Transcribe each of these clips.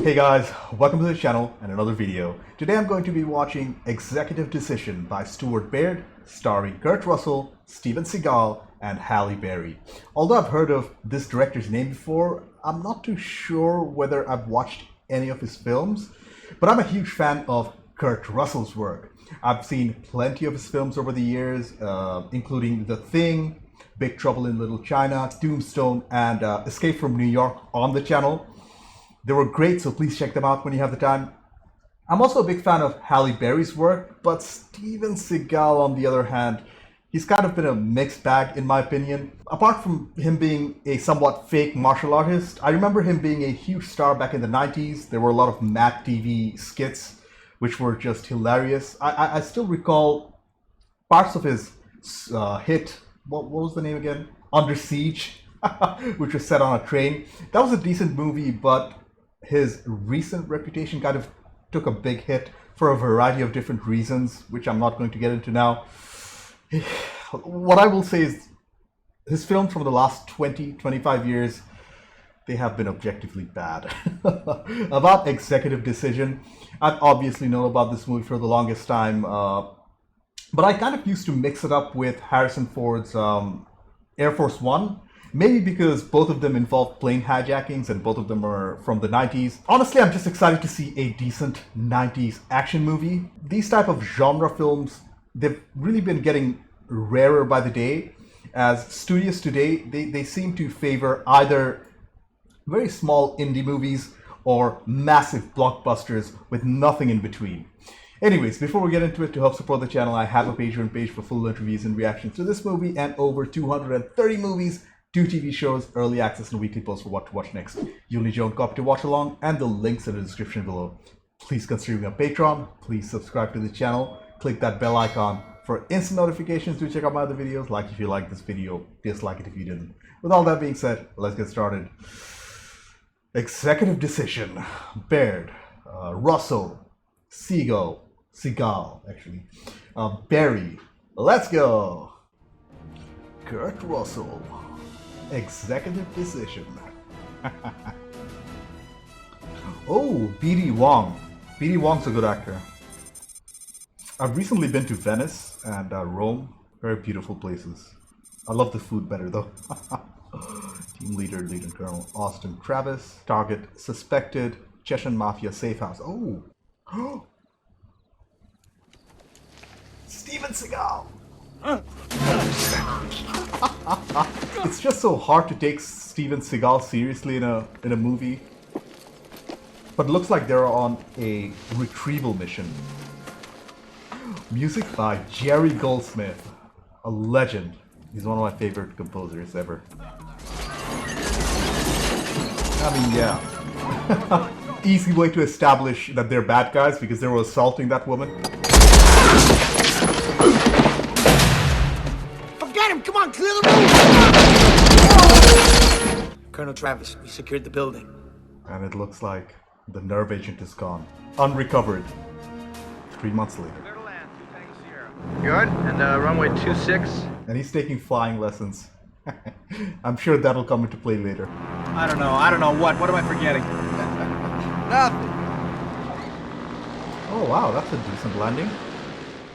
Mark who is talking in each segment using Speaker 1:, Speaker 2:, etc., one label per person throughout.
Speaker 1: Hey guys, welcome to the channel and another video. Today I'm going to be watching Executive Decision by Stuart Baird, starring Kurt Russell, Steven Seagal, and Halle Berry. Although I've heard of this director's name before, I'm not too sure whether I've watched any of his films, but I'm a huge fan of Kurt Russell's work. I've seen plenty of his films over the years, including The Thing, Big Trouble in Little China, Tombstone, and Escape from New York on the channel. They were great, so please check them out when you have the time. I'm also a big fan of Halle Berry's work, but Steven Seagal, on the other hand, he's kind of been a mixed bag in my opinion. Apart from him being a somewhat fake martial artist, I remember him being a huge star back in the 90s. There were a lot of Mad TV skits, which were just hilarious. I still recall parts of his hit, what was the name again? Under Siege, which was set on a train. That was a decent movie, but his recent reputation kind of took a big hit for a variety of different reasons, which I'm not going to get into now. What I will say is his films from the last 20-25 years, they have been objectively bad. About Executive Decision, I've obviously known about this movie for the longest time, but I kind of used to mix it up with Harrison Ford's Air Force One. Maybe because both of them involve plane hijackings and both of them are from the 90s. Honestly, I'm just excited to see a decent 90s action movie. These type of genre films, they've really been getting rarer by the day, as studios today, they seem to favor either very small indie movies or massive blockbusters with nothing in between. Anyways, before we get into it, to help support the channel, I have a Patreon page for full interviews and reactions to this movie and over 230 movies, 2 TV shows, early access, and weekly posts for what to watch next. You'll need your own copy to watch along, and the links in the description below. Please consider me on Patreon, please subscribe to the channel, click that bell icon for instant notifications to check out my other videos, like if you like this video, dislike it if you didn't. With all that being said, let's get started. Executive Decision, Baird, Russell, Seagal, actually, Berry. Let's go! Kurt Russell. Executive Decision. Oh, B.D. Wong. B.D. Wong's a good actor. I've recently been to Venice and Rome. Very beautiful places. I love the food better though. Team leader, Lieutenant Colonel Austin Travis. Target suspected. Chechen Mafia safe house. Oh. Steven Seagal. It's just so hard to take Steven Seagal seriously in a movie. But it looks like they're on a retrieval mission. Music by Jerry Goldsmith, a legend. He's one of my favorite composers ever. I mean, yeah. Easy way to establish that they're bad guys because they were assaulting that woman.
Speaker 2: Get him! Come on, clear the room! Colonel Travis, we secured the building.
Speaker 1: And it looks like the nerve agent is gone. Unrecovered. 3 months later.
Speaker 3: Good, and runway 26.
Speaker 1: And he's taking flying lessons. I'm sure that'll come into play later.
Speaker 4: I don't know what am I forgetting?
Speaker 3: Nothing.
Speaker 1: Oh wow, that's a decent landing.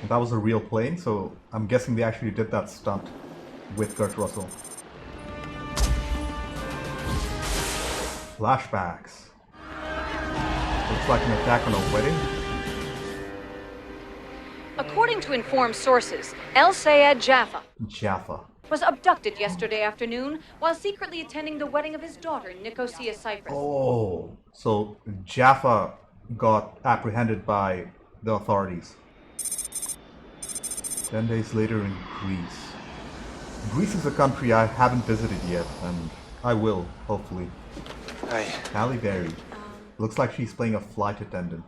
Speaker 1: That was a real plane, so I'm guessing they actually did that stunt with Kurt Russell. Flashbacks. Looks like an attack on a wedding.
Speaker 5: According to informed sources, El Sayed Jaffa
Speaker 1: Jaffa.
Speaker 5: was abducted yesterday afternoon while secretly attending the wedding of his daughter, Nicosia Cyprus.
Speaker 1: Oh, so Jaffa got apprehended by the authorities. 10 days later in Greece. Greece is a country I haven't visited yet, and I will, hopefully.
Speaker 3: Hi.
Speaker 1: Halle Berry. Looks like she's playing a flight attendant.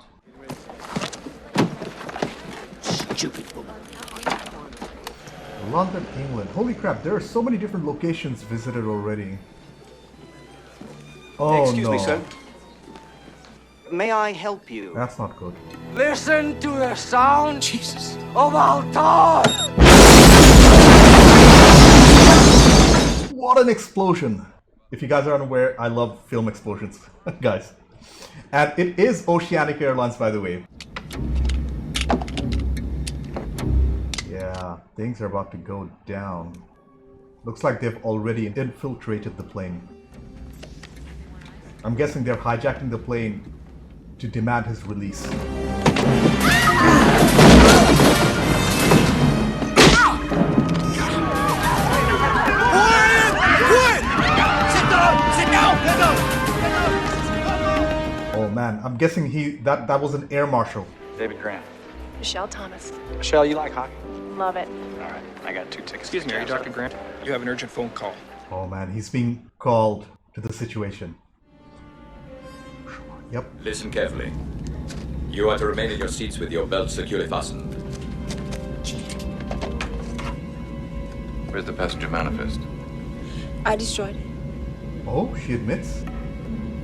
Speaker 2: Stupid woman.
Speaker 1: London, England. Holy crap, there are so many different locations visited already. Oh,
Speaker 6: Excuse me,
Speaker 1: no.
Speaker 6: sir. May I help you?
Speaker 1: That's not good.
Speaker 2: Listen to the sound, Jesus, of altar!
Speaker 1: What an explosion! If you guys are unaware, I love film explosions. Guys, And it is Oceanic Airlines, by the way. Yeah, things are about to go down. Looks like they've already infiltrated the plane. I'm guessing they're hijacking the plane to demand his release. Oh man, I'm guessing that was an air marshal.
Speaker 3: David Grant.
Speaker 7: Michelle Thomas.
Speaker 3: Michelle, you like hockey?
Speaker 7: Love it.
Speaker 3: All right, I got 2 tickets.
Speaker 8: Excuse me, are you Dr. Grant? You have an urgent phone call.
Speaker 1: Oh man, he's being called to the situation. Yep.
Speaker 9: Listen carefully. You are to remain in your seats with your belts securely fastened.
Speaker 3: Where's the passenger manifest?
Speaker 7: I destroyed it.
Speaker 1: Oh, she admits.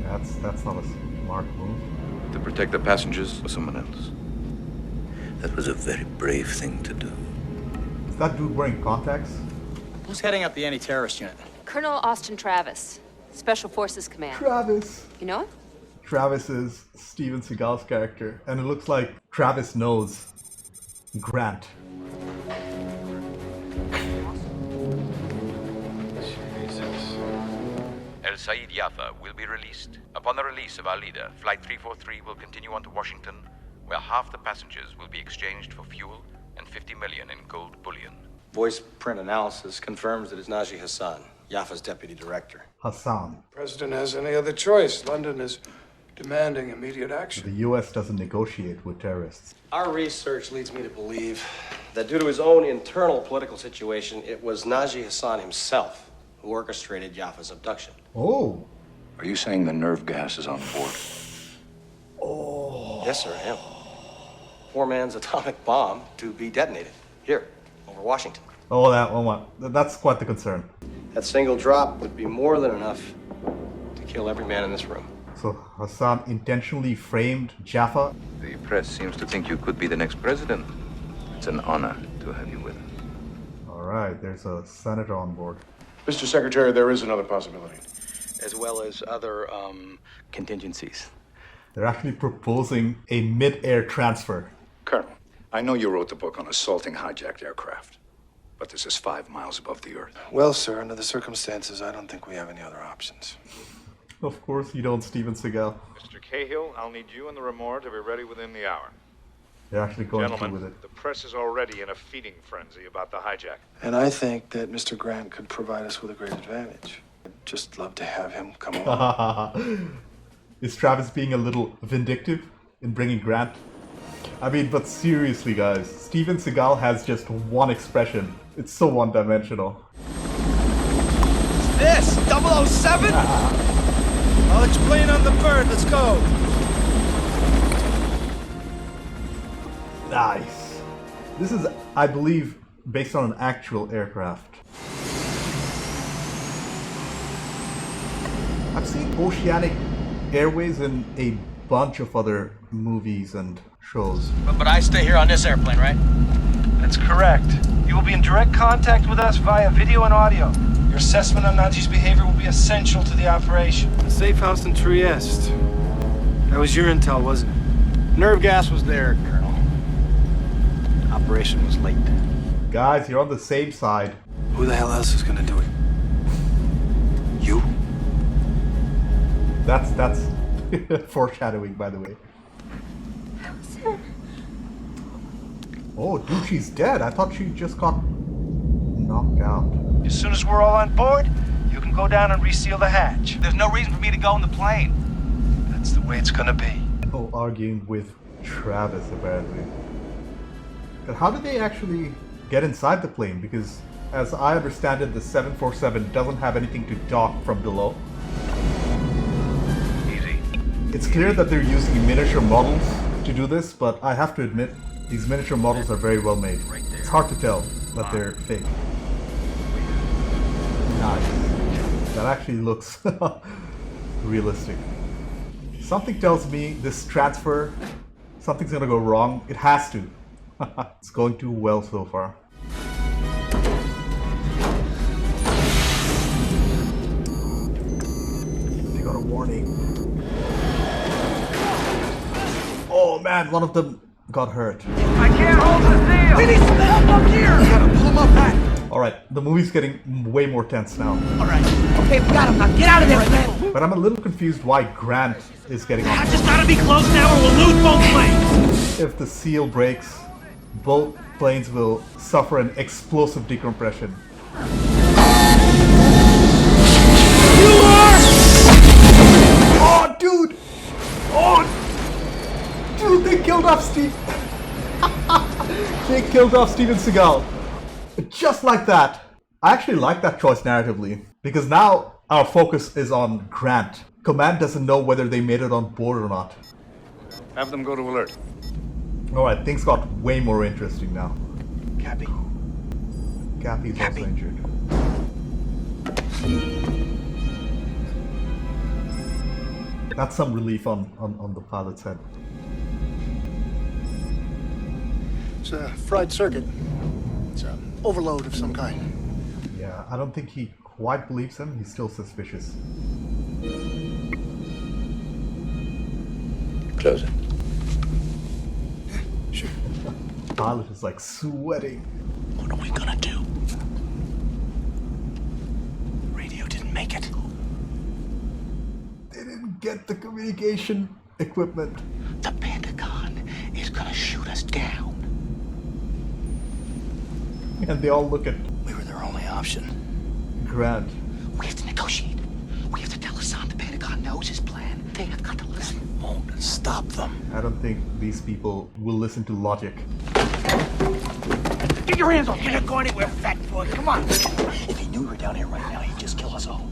Speaker 1: That's not a smart move.
Speaker 3: To protect the passengers or someone else?
Speaker 10: That was a very brave thing to do.
Speaker 1: Is that dude wearing contacts?
Speaker 4: Who's heading up the anti-terrorist unit?
Speaker 5: Colonel Austin Travis, Special Forces Command.
Speaker 1: Travis.
Speaker 5: You know him?
Speaker 1: Travis is Steven Seagal's character, and it looks like Travis knows Grant.
Speaker 3: Jesus.
Speaker 9: El Said Jaffa will be released. Upon the release of our leader, Flight 343 will continue on to Washington, where half the passengers will be exchanged for fuel and 50 million in gold bullion.
Speaker 11: Voice print analysis confirms that it's Najee Hassan, Jaffa's deputy director.
Speaker 1: Hassan.
Speaker 12: President has any other choice. London is demanding immediate action.
Speaker 1: The US doesn't negotiate with terrorists.
Speaker 11: Our research leads me to believe that due to his own internal political situation, it was Najee Hassan himself who orchestrated Jaffa's abduction.
Speaker 1: Oh.
Speaker 10: Are you saying the nerve gas is on board?
Speaker 1: Oh.
Speaker 11: Yes, sir, him. Poor man's atomic bomb to be detonated here, over Washington.
Speaker 1: Oh, that's quite the concern.
Speaker 11: That single drop would be more than enough to kill every man in this room.
Speaker 1: So Hassan intentionally framed Jaffa?
Speaker 3: The press seems to think you could be the next president. It's an honor to have you with us.
Speaker 1: Alright, there's a senator on board.
Speaker 12: Mr. Secretary, there is another possibility.
Speaker 8: As well as other, contingencies.
Speaker 1: They're actually proposing a mid-air transfer.
Speaker 10: Colonel, I know you wrote the book on assaulting hijacked aircraft, but this is 5 miles above the earth.
Speaker 12: Well, sir, under the circumstances, I don't think we have any other options.
Speaker 1: Of course you don't, Steven Seagal.
Speaker 13: Mr. Cahill, I'll need you and the Remor to be ready within the hour.
Speaker 1: They're actually going through
Speaker 13: Gentlemen,
Speaker 1: with it.
Speaker 13: the press is already in a feeding frenzy about the hijack.
Speaker 12: And I think that Mr. Grant could provide us with a great advantage. I'd just love to have him come along.
Speaker 1: Is Travis being a little vindictive in bringing Grant? I mean, but seriously, guys, Steven Seagal has just one expression. It's so one-dimensional.
Speaker 4: This! 007? I'll explain on the bird. Let's go.
Speaker 1: Nice. This is, I believe, based on an actual aircraft. I've seen Oceanic Airways in a bunch of other movies and shows.
Speaker 4: But I stay here on this airplane, right?
Speaker 2: That's correct. You will be in direct contact with us via video and audio. Your assessment on Najee's behavior will be essential to the operation.
Speaker 12: The safe house in Trieste. That was your intel, wasn't it?
Speaker 11: Nerve gas was there, Colonel. Operation was late.
Speaker 1: Guys, you're on the same side.
Speaker 12: Who the hell else is gonna do it? You?
Speaker 1: That's foreshadowing, by the way. Oh, dude, she's dead. I thought she just got knocked out.
Speaker 2: As soon as we're all on board, you can go down and reseal the hatch.
Speaker 4: There's no reason for me to go in the plane.
Speaker 2: That's the way it's gonna be.
Speaker 1: Oh, arguing with Travis, apparently. But how did they actually get inside the plane? Because, as I understand it, the 747 doesn't have anything to dock from below.
Speaker 3: Easy.
Speaker 1: It's clear that they're using miniature models to do this, but I have to admit, these miniature models are very well made. It's hard to tell that they're fake. Nice. That actually looks realistic. Something tells me this transfer, something's gonna go wrong. It has to. It's going too well so far. They got a warning. man, one of them got hurt.
Speaker 4: I can't hold the seal! We need some help up here! We gotta pull him up back!
Speaker 1: Alright, the movie's getting way more tense now.
Speaker 4: Alright, okay, we got him now. Get out of there, man!
Speaker 1: But I'm a little confused why Grant is getting on.
Speaker 4: I just gotta be close now or we'll lose both planes!
Speaker 1: If the seal breaks, both planes will suffer an explosive decompression. Oh, dude! Oh! Dude, they killed off Steve! They killed off Steven Seagal. Just like that. I actually like that choice narratively, because now our focus is on Grant. Command doesn't know whether they made it on board or not.
Speaker 10: Have them go to alert.
Speaker 1: Alright, things got way more interesting now.
Speaker 10: Cappy.
Speaker 1: Cappy's also injured. That's some relief on the pilot's head.
Speaker 14: It's a fried circuit. It's an overload of some kind.
Speaker 1: Yeah, I don't think he quite believes him. He's still suspicious.
Speaker 3: Close it.
Speaker 14: Sure.
Speaker 1: The pilot is like sweating.
Speaker 14: What are we gonna do? Radio didn't make it.
Speaker 1: They didn't get the communication equipment.
Speaker 14: The Pentagon is gonna shoot us down.
Speaker 1: And they all look at
Speaker 14: We were their only option.
Speaker 1: Grant.
Speaker 14: We have to negotiate. We have to tell Hassan the Pentagon knows his plan. They have got to listen. Won't stop them.
Speaker 1: I don't think these people will listen to logic.
Speaker 4: Get your hands off! You're not going anywhere, fat boy. Come on!
Speaker 14: If he knew we were down here right now, he'd just kill us all.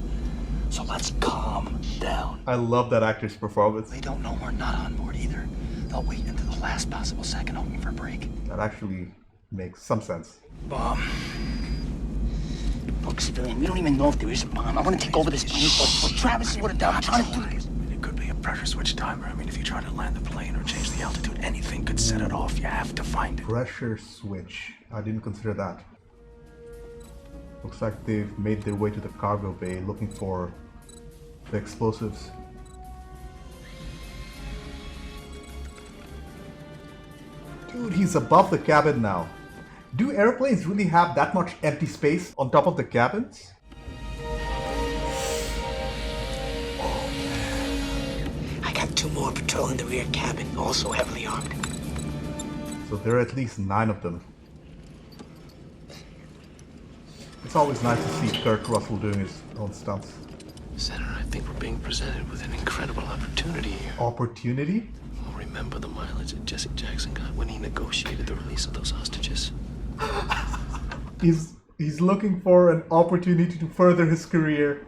Speaker 14: So let's calm down.
Speaker 1: I love that actor's performance.
Speaker 14: They don't know we're not on board either. They'll wait until the last possible second, hoping for a break.
Speaker 1: That actually makes some sense.
Speaker 14: Bomb. Look, civilian, we don't even know if there is a bomb. I want to take over this plane, but Travis would have done. I'm trying to do this.
Speaker 15: It could be a pressure switch timer. I mean, if you try to land the plane or change the altitude, anything could set it off. You have to find it.
Speaker 1: Pressure switch. I didn't consider that. Looks like they've made their way to the cargo bay looking for the explosives. Dude, he's above the cabin now. Do airplanes really have that much empty space on top of the cabins?
Speaker 14: I got 2 more patrolling the rear cabin, also heavily armed.
Speaker 1: So there are at least 9 of them. It's always nice to see Kurt Russell doing his own stunts.
Speaker 15: Senator, I think we're being presented with an incredible opportunity here.
Speaker 1: Opportunity?
Speaker 15: Well, remember the mileage that Jesse Jackson got when he negotiated the release of those hostages?
Speaker 1: He's looking for an opportunity to further his career.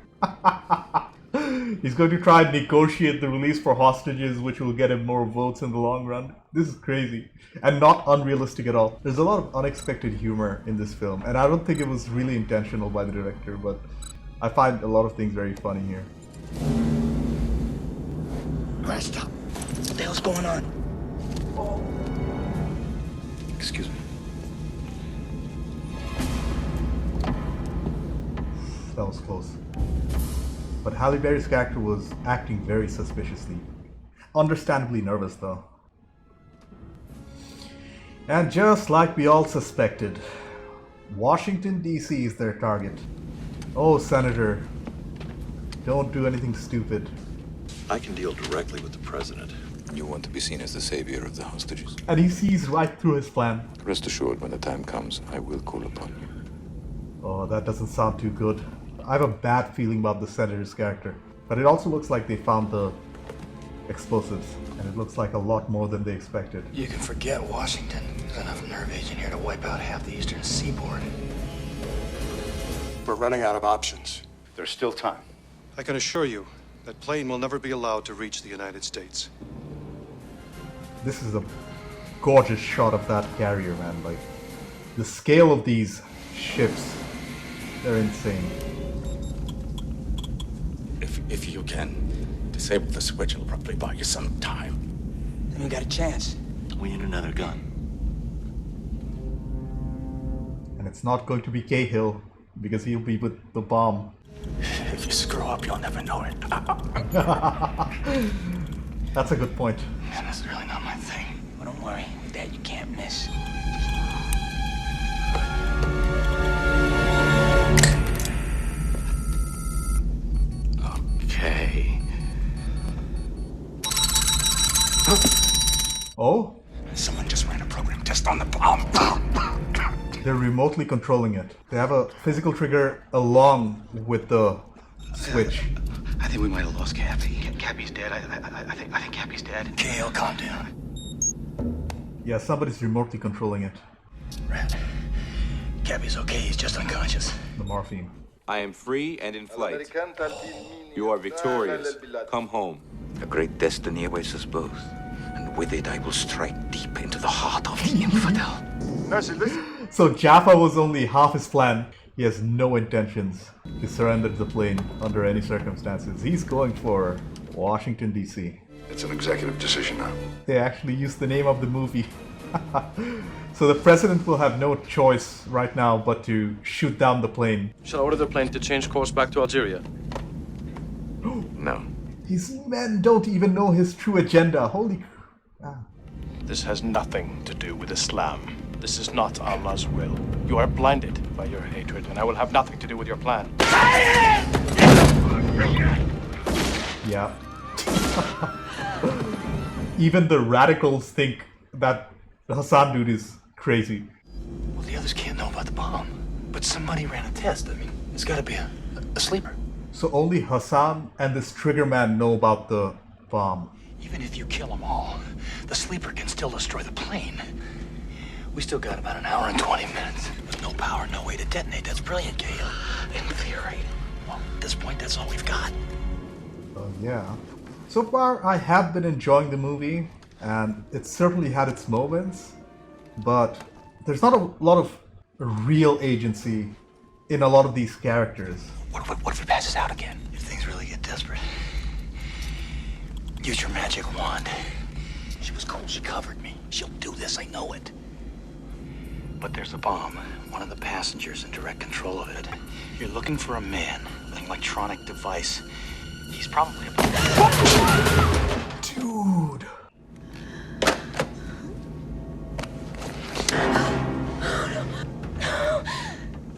Speaker 1: He's going to try and negotiate the release for hostages, which will get him more votes in the long run. This is crazy and not unrealistic at all. There's a lot of unexpected humor in this film, and I don't think it was really intentional by the director, but I find a lot of things very funny here.
Speaker 14: Alright, stop. What the hell's going on?
Speaker 10: Excuse me.
Speaker 1: That was close. But Halle Berry's character was acting very suspiciously. Understandably nervous though. And just like we all suspected, Washington DC is their target. Oh, Senator, don't do anything stupid.
Speaker 16: I can deal directly with the president.
Speaker 3: You want to be seen as the savior of the hostages.
Speaker 1: And he sees right through his plan.
Speaker 3: Rest assured, when the time comes, I will call upon you.
Speaker 1: Oh, that doesn't sound too good. I have a bad feeling about the Senator's character. But it also looks like they found the explosives. And it looks like a lot more than they expected.
Speaker 14: You can forget Washington. There's enough nerve agent here to wipe out half the eastern seaboard.
Speaker 12: We're running out of options.
Speaker 10: There's still time.
Speaker 12: I can assure you that plane will never be allowed to reach the United States.
Speaker 1: This is a gorgeous shot of that carrier, man. Like, the scale of these ships, they're insane.
Speaker 15: If you can disable the switch, it'll probably buy you some time.
Speaker 14: Then we got a chance.
Speaker 16: We need another gun.
Speaker 1: And it's not going to be Cahill, because he'll be with the bomb.
Speaker 15: If you screw up, you'll never know it.
Speaker 1: That's a good point.
Speaker 14: Man, that's really not my thing. Well, don't worry. With that, you can't miss.
Speaker 16: Okay.
Speaker 1: Oh?
Speaker 14: Someone just ran a program test on the bomb.
Speaker 1: They're remotely controlling it. They have a physical trigger along with the switch.
Speaker 14: I think we might have lost Cappy. Cappy's dead. I think Cappy's dead. Kale, calm down.
Speaker 1: Yeah, somebody's remotely controlling it.
Speaker 14: Rat. Cappy's okay. He's just unconscious.
Speaker 1: The morphine.
Speaker 17: I am free and in flight. You are victorious. Come home.
Speaker 3: A great destiny awaits us both, and with it I will strike deep into the heart of the infidel.
Speaker 4: Mercy, listen.
Speaker 1: So Jaffa was only half his plan. He has no intentions to surrender the plane under any circumstances. He's going for Washington, D.C.
Speaker 10: It's an executive decision now.
Speaker 1: They actually used the name of the movie. So the president will have no choice right now but to shoot down the plane.
Speaker 11: Shall I order the plane to change course back to Algeria?
Speaker 3: No.
Speaker 1: These men don't even know his true agenda. Holy...
Speaker 11: This has nothing to do with Islam. This is not Allah's will. You are blinded by your hatred, and I will have nothing to do with your plan.
Speaker 1: Yeah. Even the radicals think that the Hassan dude is crazy.
Speaker 14: Well, the others can't know about the bomb. But somebody ran a test. I mean, it's got to be a sleeper.
Speaker 1: So only Hassan and this trigger man know about the bomb.
Speaker 14: Even if you kill them all, the sleeper can still destroy the plane. We still got about an hour and 20 minutes. With no power, no way to detonate. That's brilliant, Kale. In theory. Well, at this point, that's all we've got.
Speaker 1: Yeah. So far, I have been enjoying the movie, and it certainly had its moments, but there's not a lot of real agency in a lot of these characters.
Speaker 14: What if he passes out again? If things really get desperate. Use your magic wand. She was cool. She covered me. She'll do this. I know it. But there's a bomb. One of the passengers in direct control of it. You're looking for a man with an electronic device. He's probably a...
Speaker 1: Dude.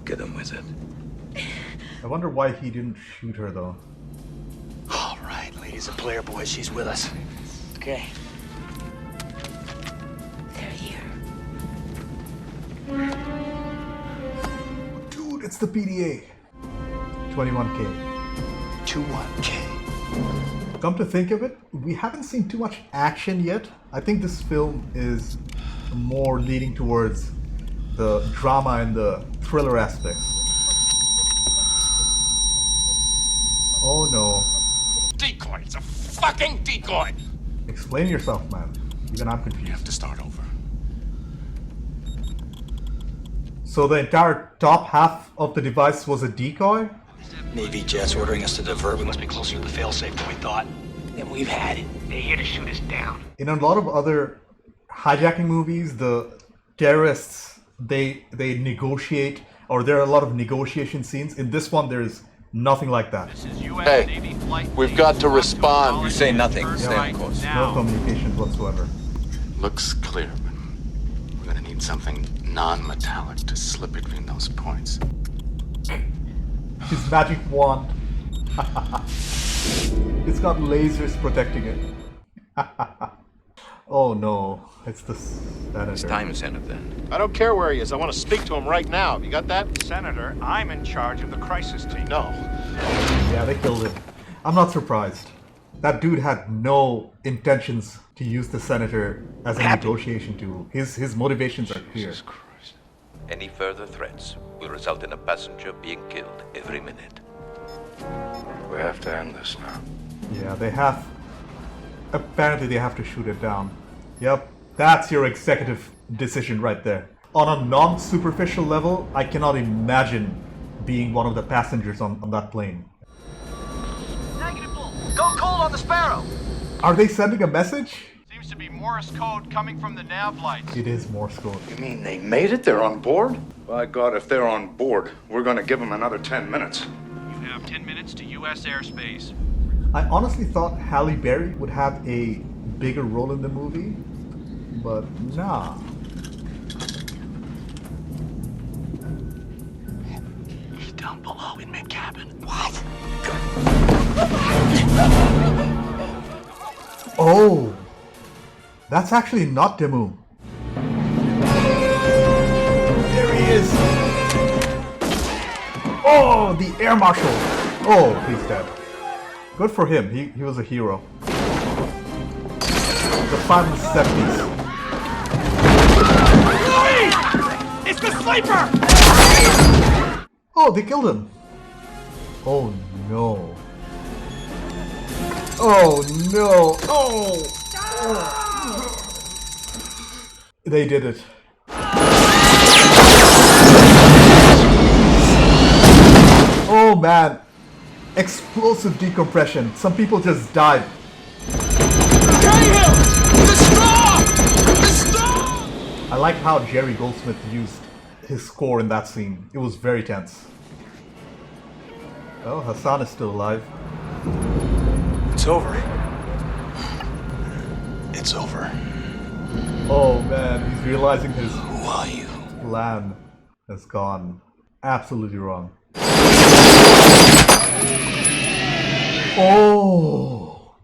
Speaker 3: Get him with it.
Speaker 1: I wonder why he didn't shoot her though.
Speaker 14: All right, ladies and player boys, she's with us. Okay.
Speaker 7: They're here.
Speaker 1: Dude, it's the PDA. 21K.
Speaker 14: 21K.
Speaker 1: Come to think of it, we haven't seen too much action yet. I think this film is more leaning towards the drama and the thriller aspects. Oh no.
Speaker 14: Decoy! It's a fucking decoy!
Speaker 1: Explain yourself, man. Even I'm confused.
Speaker 14: You have to start over.
Speaker 1: So the entire top half of the device was a decoy?
Speaker 14: Navy jets ordering us to divert. We must be closer to the failsafe than we thought. And we've had it. They're here to shoot us down.
Speaker 1: In a lot of other hijacking movies, the terrorists, they negotiate, or there are a lot of negotiation scenes. In this one, there's nothing like that.
Speaker 17: Hey, we've got to respond.
Speaker 3: You say nothing. Stay on course.
Speaker 1: No communication whatsoever.
Speaker 15: Looks clear, but we're gonna need something non-metallic to slip between those points.
Speaker 1: His magic wand. It's got lasers protecting it. Oh no, it's the senator.
Speaker 3: It's time, Senator.
Speaker 11: I don't care where he is. I want to speak to him right now. You got that?
Speaker 13: Senator, I'm in charge of the crisis team.
Speaker 11: No.
Speaker 1: Yeah, they killed him. I'm not surprised. That dude had no intentions to use the senator as a negotiation tool. His motivations are clear.
Speaker 3: Jesus Christ. Any further threats will result in a passenger being killed every minute.
Speaker 10: We have to end this now.
Speaker 1: Yeah, they have. Apparently, they have to shoot it down. Yep, that's your executive decision right there. On a non-superficial level, I cannot imagine being one of the passengers on that plane.
Speaker 4: Negative bull. Go cold on the Sparrow.
Speaker 1: Are they sending a message?
Speaker 13: Seems to be Morse code coming from the nav lights.
Speaker 1: It is Morse code.
Speaker 10: You mean they made it? They're on board? By God, if they're on board, we're gonna give them another 10 minutes.
Speaker 13: You have 10 minutes to U.S. airspace.
Speaker 1: I honestly thought Halle Berry would have a bigger role in the movie, But nah.
Speaker 14: He's down below in mid-cabin. What?
Speaker 1: Oh, that's actually not Demu. There he is. Oh, the air marshal. Oh, he's dead. Good for him. He was a hero. The final set piece.
Speaker 4: It's the sniper!
Speaker 1: Oh, they killed him. Oh no. Oh no. Oh. They did it. Oh man. Explosive decompression. Some people just died. I like how Jerry Goldsmith used his score in that scene. It was very tense. Oh, Hassan is still alive.
Speaker 14: It's over. It's over.
Speaker 1: Oh man, he's realizing his
Speaker 14: Who are you?
Speaker 1: plan has gone absolutely wrong. Oh!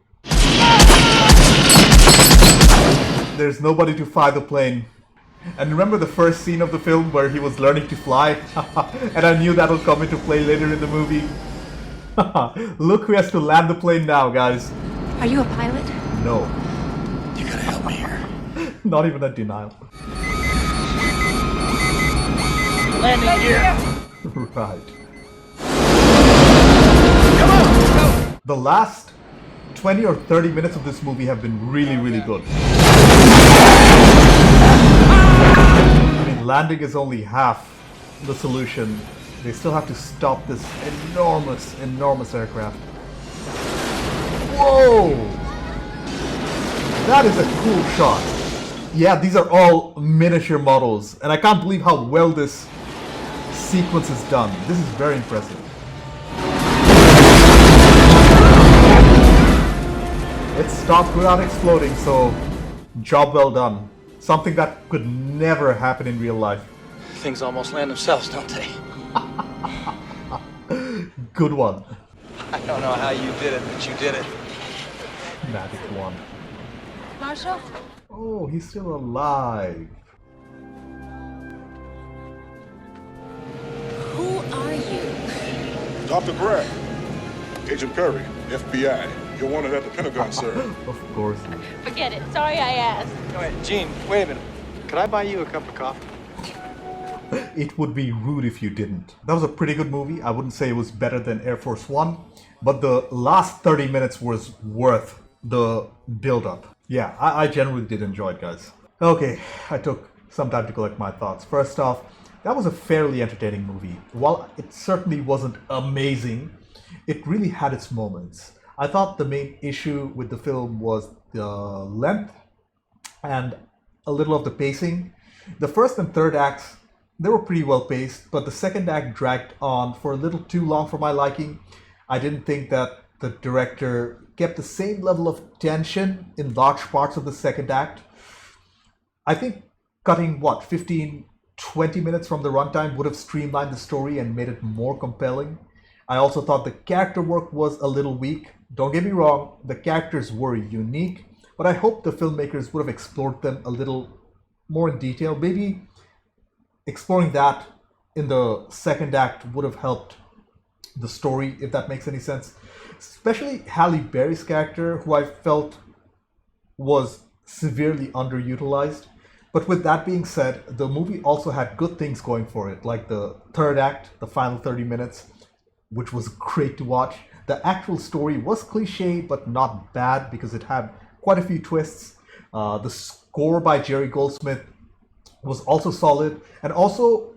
Speaker 1: There's nobody to fly the plane. And remember the first scene of the film where he was learning to fly? And I knew that'll come into play later in the movie. Look who has to land the plane now, guys.
Speaker 7: Are you a pilot?
Speaker 1: No.
Speaker 14: You gotta help me here.
Speaker 1: Not even a denial.
Speaker 4: Landing gear!
Speaker 1: Right. The last 20 or 30 minutes of this movie have been really, really good. I mean, landing is only half the solution. They still have to stop this enormous, enormous aircraft. Whoa! That is a cool shot. Yeah, these are all miniature models, and I can't believe how well this sequence is done. This is very impressive. It stopped without exploding, so job well done. Something that could never happen in real life.
Speaker 14: Things almost land themselves, don't they?
Speaker 1: Good one.
Speaker 11: I don't know how you did it, but you did it.
Speaker 1: Magic one.
Speaker 7: Marshall?
Speaker 1: Oh, he's still alive.
Speaker 7: Who are you?
Speaker 18: Dr. Grant, Agent Perry, FBI. You're wanted at the Pentagon, sir.
Speaker 1: Of course.
Speaker 19: Forget it. Sorry I asked.
Speaker 11: Wait, Gene, wait a minute. Could I buy you a cup of coffee?
Speaker 1: It would be rude if you didn't. That was a pretty good movie. I wouldn't say it was better than Air Force One, but the last 30 minutes was worth the build-up. Yeah, I generally did enjoy it, guys. Okay, I took some time to collect my thoughts. First off, that was a fairly entertaining movie. While it certainly wasn't amazing, it really had its moments. I thought the main issue with the film was the length and a little of the pacing. The first and third acts, they were pretty well paced, but the second act dragged on for a little too long for my liking. I didn't think that the director kept the same level of tension in large parts of the second act. I think cutting, 15, 20 minutes from the runtime would have streamlined the story and made it more compelling. I also thought the character work was a little weak. Don't get me wrong, the characters were unique, but I hope the filmmakers would have explored them a little more in detail. Maybe exploring that in the second act would have helped the story, if that makes any sense. Especially Halle Berry's character, who I felt was severely underutilized. But with that being said, the movie also had good things going for it, like the third act, the final 30 minutes, which was great to watch. The actual story was cliche, but not bad because it had quite a few twists. The score by Jerry Goldsmith was also solid, and also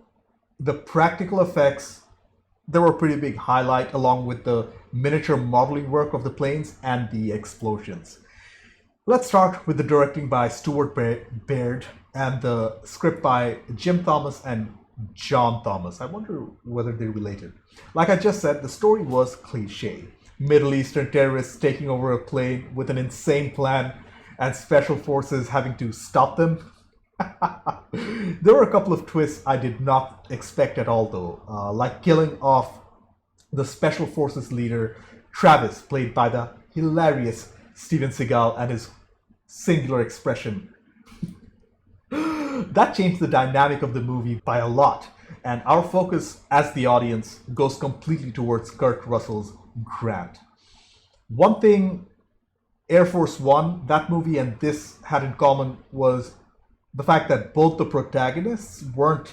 Speaker 1: the practical effects, they were a pretty big highlight, along with the miniature modeling work of the planes and the explosions. Let's start with the directing by Stuart Baird and the script by Jim Thomas and John Thomas. I wonder whether they're related. Like I just said, the story was cliche. Middle Eastern terrorists taking over a plane with an insane plan. and special forces having to stop them. There were a couple of twists I did not expect at all, though, like killing off the special forces leader Travis, played by the hilarious Steven Seagal, and his singular expression. That changed the dynamic of the movie by a lot, and our focus as the audience goes completely towards Kurt Russell's Grant. One thing Air Force One, that movie, and this had in common was the fact that both the protagonists weren't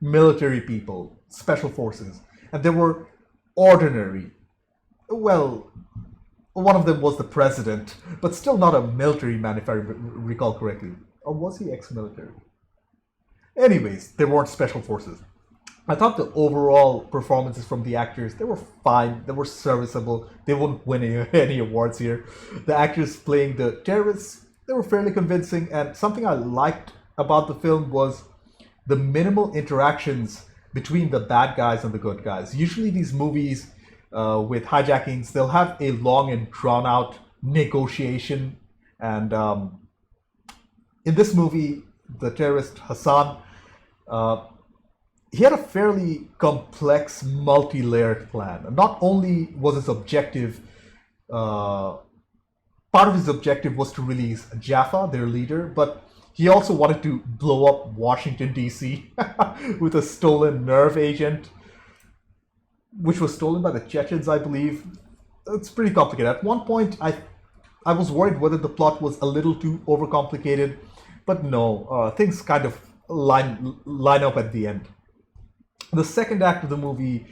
Speaker 1: military people, special forces, and they were ordinary. Well, one of them was the president, but still not a military man, if I recall correctly. Or was he ex-military? Anyways, they weren't special forces. I thought the overall performances from the actors, they were fine, they were serviceable, they wouldn't win any awards here. The actors playing the terrorists, they were fairly convincing, and something I liked about the film was the minimal interactions between the bad guys and the good guys. Usually these movies with hijackings, they'll have a long and drawn out negotiation, and in this movie, the terrorist Hassan, he had a fairly complex, multi-layered plan. Not only was his objective, part of his objective was to release Jaffa, their leader, but he also wanted to blow up Washington, D.C. with a stolen nerve agent, which was stolen by the Chechens, I believe. It's pretty complicated. At one point, I was worried whether the plot was a little too overcomplicated, but no, things kind of line up at the end. The second act of the movie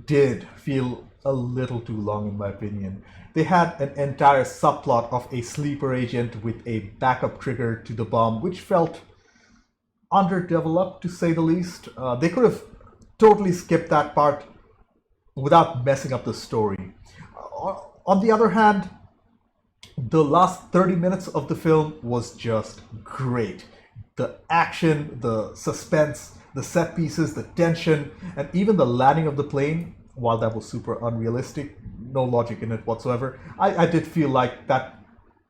Speaker 1: did feel a little too long, in my opinion. They had an entire subplot of a sleeper agent with a backup trigger to the bomb, which felt underdeveloped, to say the least. They could have totally skipped that part without messing up the story. On the other hand, the last 30 minutes of the film was just great. The action, the suspense, the set pieces, the tension, and even the landing of the plane, while that was super unrealistic, no logic in it whatsoever, I did feel like that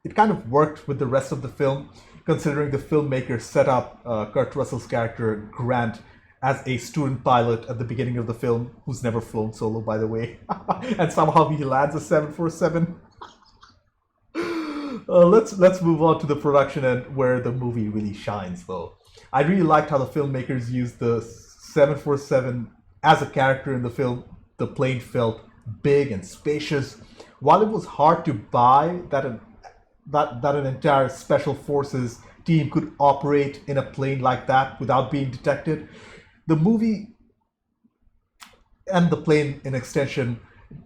Speaker 1: it kind of worked with the rest of the film, considering the filmmaker set up Kurt Russell's character, Grant, as a student pilot at the beginning of the film, who's never flown solo, by the way, and somehow he lands a 747. Let's move on to the production and where the movie really shines, though. I really liked how the filmmakers used the 747 as a character in the film. The plane felt big and spacious. While it was hard to buy that an entire special forces team could operate in a plane like that without being detected, the movie and the plane in extension,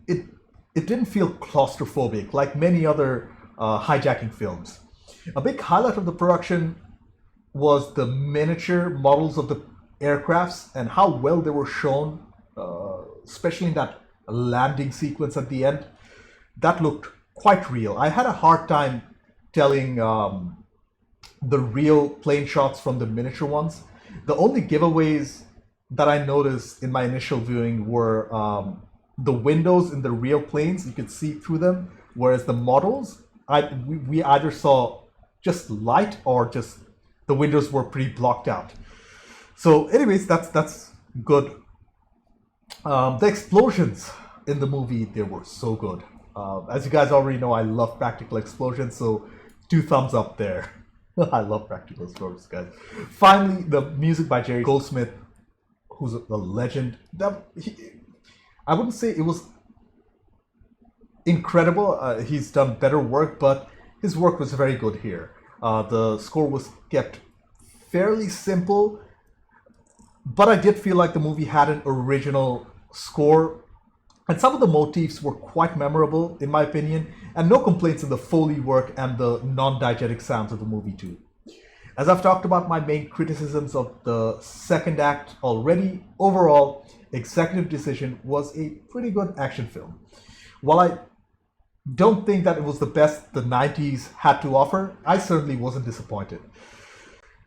Speaker 1: it didn't feel claustrophobic like many other hijacking films. A big highlight of the production was the miniature models of the aircrafts and how well they were shown, especially in that landing sequence at the end. That looked quite real. I had a hard time telling the real plane shots from the miniature ones. The only giveaways that I noticed in my initial viewing were the windows in the real planes. You could see through them, whereas the models, we either saw just light or just the windows were pretty blocked out. So anyways, that's good. The explosions in the movie, they were so good. As you guys already know, I love practical explosions, so 2 thumbs up there. I love practical explosions, guys. Finally, the music by Jerry Goldsmith, who's a legend. I wouldn't say it was incredible. He's done better work, but his work was very good here. The score was kept fairly simple, but I did feel like the movie had an original score, and some of the motifs were quite memorable, in my opinion, and no complaints in the Foley work and the non-diegetic sounds of the movie too. As I've talked about my main criticisms of the second act already, overall, Executive Decision was a pretty good action film. While I don't think that it was the best the 90s had to offer, I certainly wasn't disappointed.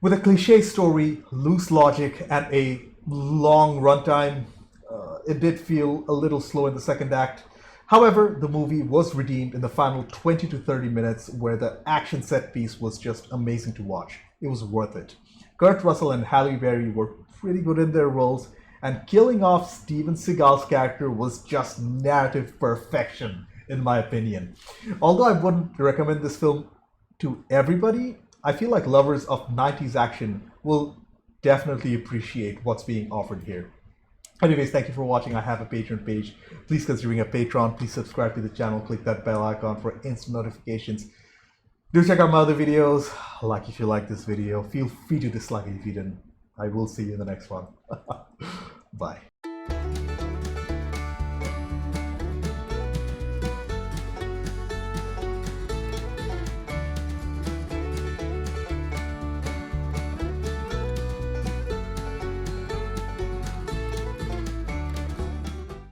Speaker 1: With a cliché story, loose logic, and a long runtime, it did feel a little slow in the second act. However, the movie was redeemed in the final 20 to 30 minutes where the action set piece was just amazing to watch. It was worth it. Kurt Russell and Halle Berry were pretty good in their roles, and killing off Steven Seagal's character was just narrative perfection, in my opinion. Although I wouldn't recommend this film to everybody, I feel like lovers of 90s action will definitely appreciate what's being offered here. Anyways, thank you for watching. I have a Patreon page. Please consider being a patron. Please subscribe to the channel. Click that bell icon for instant notifications. Do check out my other videos. Like if you like this video. Feel free to dislike it if you didn't. I will see you in the next one. Bye.